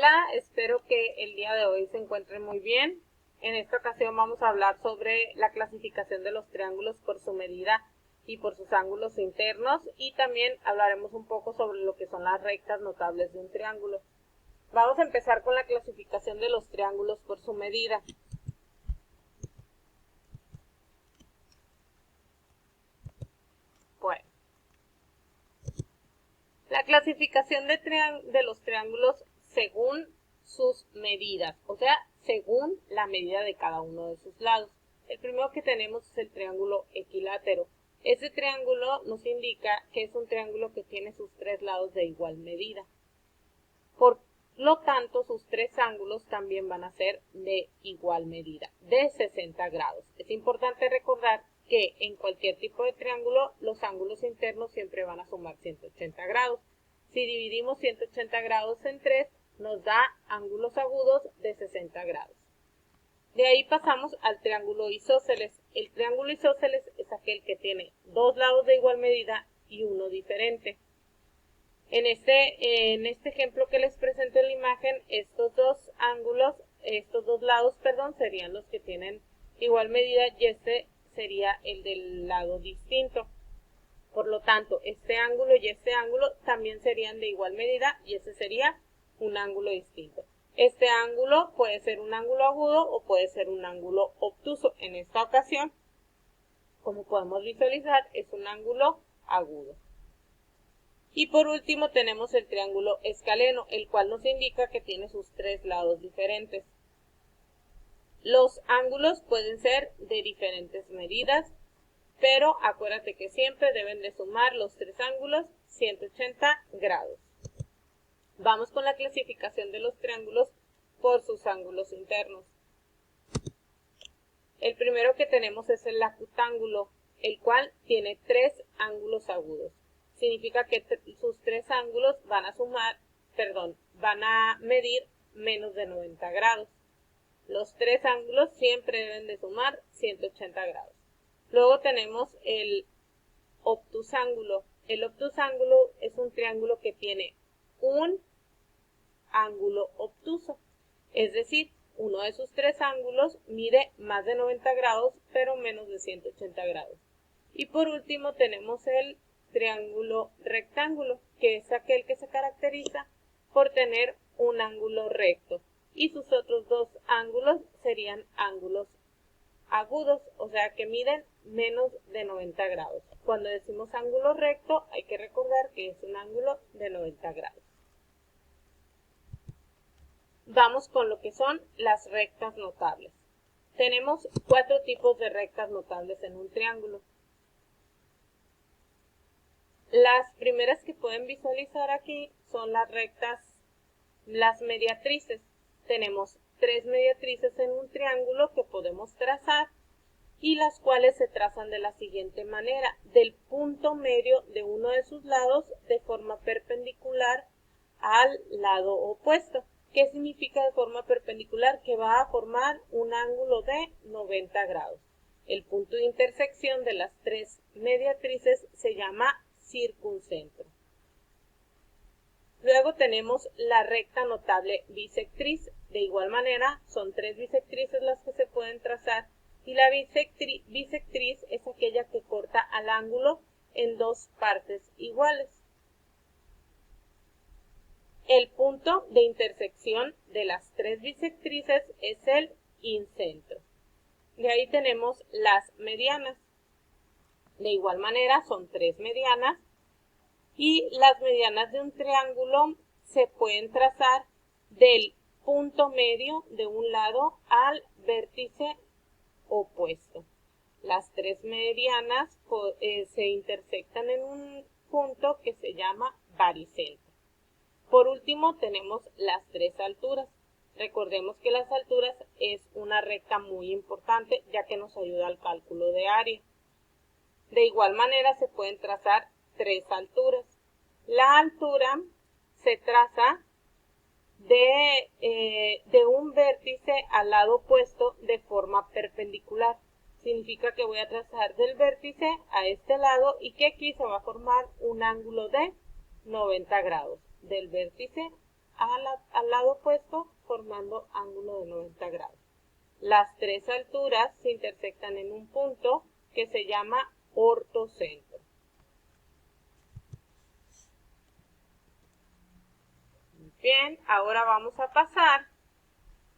Hola, espero que el día de hoy se encuentren muy bien. En esta ocasión vamos a hablar sobre la clasificación de los triángulos por su medida y por sus ángulos internos, y también hablaremos un poco sobre lo que son las rectas notables de un triángulo. Vamos a empezar con la clasificación de los triángulos por su medida. Bueno, la clasificación de los triángulos según sus medidas, o sea, según la medida de cada uno de sus lados. El primero que tenemos es el triángulo equilátero. Este triángulo nos indica que es un triángulo que tiene sus tres lados de igual medida. Por lo tanto, sus tres ángulos también van a ser de igual medida, de 60 grados. Es importante recordar que en cualquier tipo de triángulo los ángulos internos siempre van a sumar 180 grados. Si dividimos 180 grados en 3, nos da ángulos agudos de 60 grados. De ahí pasamos al triángulo isósceles. El triángulo isósceles es aquel que tiene dos lados de igual medida y uno diferente. En este ejemplo que les presento en la imagen, estos dos lados, serían los que tienen igual medida y este sería el del lado distinto. Por lo tanto, este ángulo y este ángulo también serían de igual medida y ese sería un ángulo distinto. Este ángulo puede ser un ángulo agudo o puede ser un ángulo obtuso. En esta ocasión, como podemos visualizar, es un ángulo agudo. Y por último tenemos el triángulo escaleno, el cual nos indica que tiene sus tres lados diferentes. Los ángulos pueden ser de diferentes medidas, pero acuérdate que siempre deben de sumar los tres ángulos 180 grados. Vamos con la clasificación de los triángulos por sus ángulos internos. El primero que tenemos es el acutángulo, el cual tiene tres ángulos agudos. Significa que sus tres ángulos van a medir menos de 90 grados. Los tres ángulos siempre deben de sumar 180 grados. Luego tenemos el obtusángulo. El obtusángulo es un triángulo que tiene un ángulo obtuso, es decir, uno de sus tres ángulos mide más de 90 grados, pero menos de 180 grados. Y por último tenemos el triángulo rectángulo, que es aquel que se caracteriza por tener un ángulo recto, y sus otros dos ángulos serían ángulos agudos, o sea que miden menos de 90 grados. Cuando decimos ángulo recto, hay que recordar que es un ángulo de 90 grados. Vamos con lo que son las rectas notables. Tenemos cuatro tipos de rectas notables en un triángulo. Las primeras que pueden visualizar aquí son las mediatrices. Tenemos tres mediatrices en un triángulo que podemos trazar y las cuales se trazan de la siguiente manera: del punto medio de uno de sus lados de forma perpendicular al lado opuesto. ¿Qué significa de forma perpendicular? Que va a formar un ángulo de 90 grados. El punto de intersección de las tres mediatrices se llama circuncentro. Luego tenemos la recta notable bisectriz. De igual manera, son tres bisectrices las que se pueden trazar y la bisectriz es aquella que corta al ángulo en dos partes iguales. El punto de intersección de las tres bisectrices es el incentro. De ahí tenemos las medianas. De igual manera, son tres medianas y las medianas de un triángulo se pueden trazar del punto medio de un lado al vértice opuesto. Las tres medianas se intersectan en un punto que se llama baricentro. Por último tenemos las tres alturas. Recordemos que las alturas es una recta muy importante ya que nos ayuda al cálculo de área. De igual manera se pueden trazar tres alturas. La altura se traza de un vértice al lado opuesto de forma perpendicular. Significa que voy a trazar del vértice a este lado y que aquí se va a formar un ángulo de 90 grados. Del vértice al lado opuesto formando ángulo de 90 grados. Las tres alturas se intersectan en un punto que se llama ortocentro. Bien, ahora vamos a pasar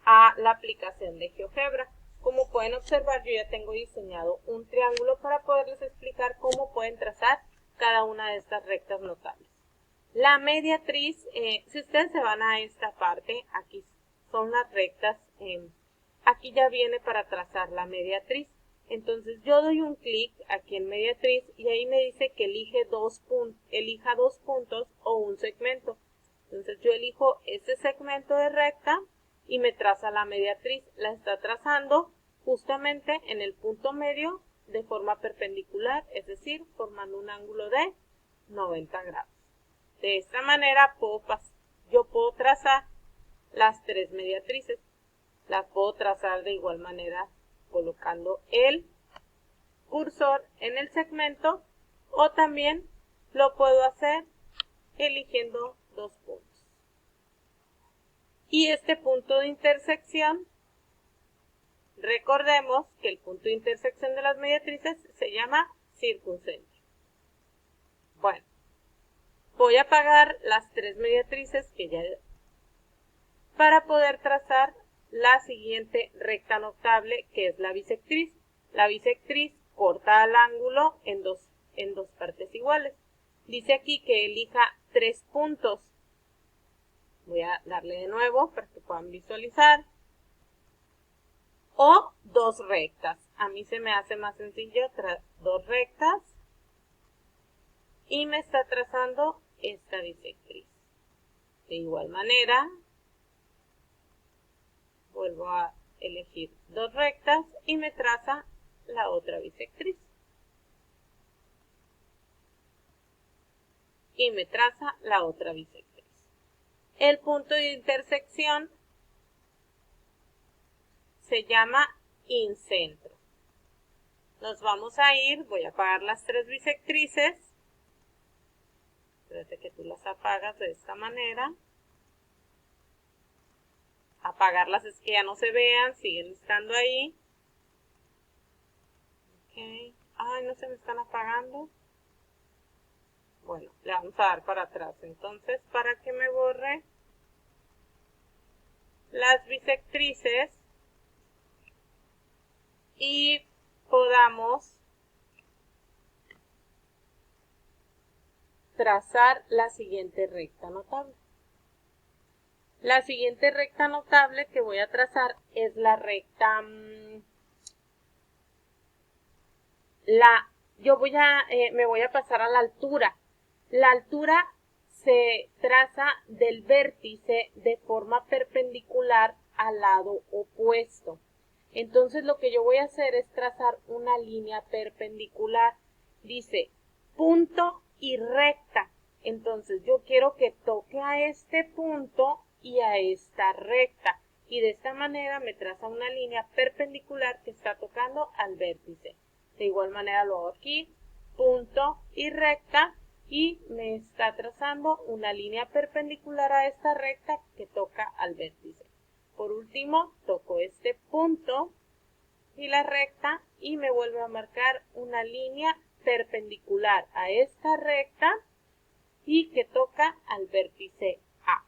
a la aplicación de GeoGebra. Como pueden observar, yo ya tengo diseñado un triángulo para poderles explicar cómo pueden trazar cada una de estas rectas notables. La mediatriz, si ustedes se van a esta parte, aquí son las rectas, aquí ya viene para trazar la mediatriz. Entonces yo doy un clic aquí en mediatriz y ahí me dice que elija dos puntos o un segmento. Entonces yo elijo este segmento de recta y me traza la mediatriz. La está trazando justamente en el punto medio de forma perpendicular, es decir, formando un ángulo de 90 grados. De esta manera yo puedo trazar las tres mediatrices. Las puedo trazar de igual manera colocando el cursor en el segmento o también lo puedo hacer eligiendo dos puntos. Y este punto de intersección, recordemos que el punto de intersección de las mediatrices se llama circuncentro. Bueno, voy a apagar las tres mediatrices que ya para poder trazar la siguiente recta notable, que es la bisectriz. La bisectriz corta el ángulo en dos partes iguales. Dice aquí que elija 3 puntos. Voy a darle de nuevo para que puedan visualizar. O 2 rectas. A mí se me hace más sencillo 2 rectas. Y me está trazando esta bisectriz. De igual manera, vuelvo a elegir 2 rectas y me traza la otra bisectriz. Y me traza la otra bisectriz. El punto de intersección se llama incentro. Nos vamos a ir, voy a apagar las 3 bisectrices. Espérate que tú las apagas de esta manera. Apagarlas es que ya no se vean, siguen estando ahí. Okay. Ay, no se me están apagando. Bueno, le vamos a dar para atrás. Entonces, para que me borre las bisectrices y podamos trazar la siguiente recta notable. La siguiente recta notable que voy a trazar es la recta, me voy a pasar a la altura. La altura se traza del vértice de forma perpendicular al lado opuesto. Entonces lo que yo voy a hacer es trazar una línea perpendicular. Dice punto y recta. Entonces yo quiero que toque a este punto y a esta recta. Y de esta manera me traza una línea perpendicular que está tocando al vértice. De igual manera lo hago aquí, punto y recta. Y me está trazando una línea perpendicular a esta recta que toca al vértice. Por último, toco este punto y la recta y me vuelve a marcar una línea perpendicular a esta recta y que toca al vértice A.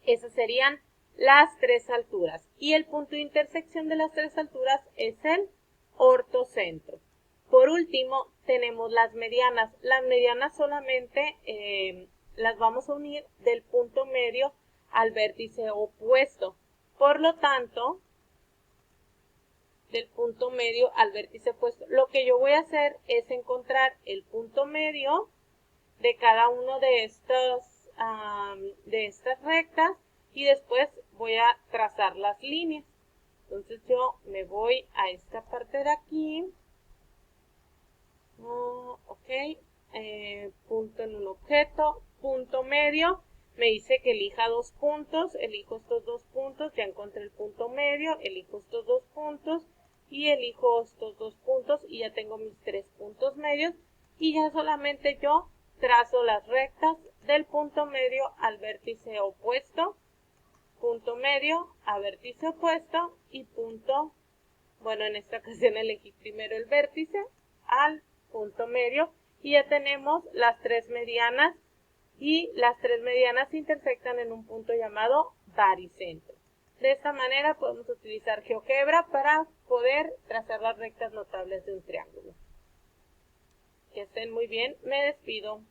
Esas serían las 3 alturas. Y el punto de intersección de las 3 alturas es el ortocentro. Por último, tenemos las medianas. Las medianas solamente las vamos a unir del punto medio al vértice opuesto. Por lo tanto, del punto medio al vértice opuesto, lo que yo voy a hacer es encontrar el punto medio de cada uno de estas rectas y después voy a trazar las líneas. Entonces yo me voy a esta parte de aquí. Punto en un objeto, punto medio, me dice que elija 2 puntos, elijo estos 2 puntos, ya encontré el punto medio, elijo estos 2 puntos y elijo estos 2 puntos y ya tengo mis 3 puntos medios y ya solamente yo trazo las rectas del punto medio al vértice opuesto, punto medio a vértice opuesto y punto, bueno, en esta ocasión elegí primero el vértice al punto medio y ya tenemos las tres medianas y las tres medianas se intersectan en un punto llamado baricentro. De esta manera podemos utilizar GeoGebra para poder trazar las rectas notables de un triángulo. Que estén muy bien, me despido.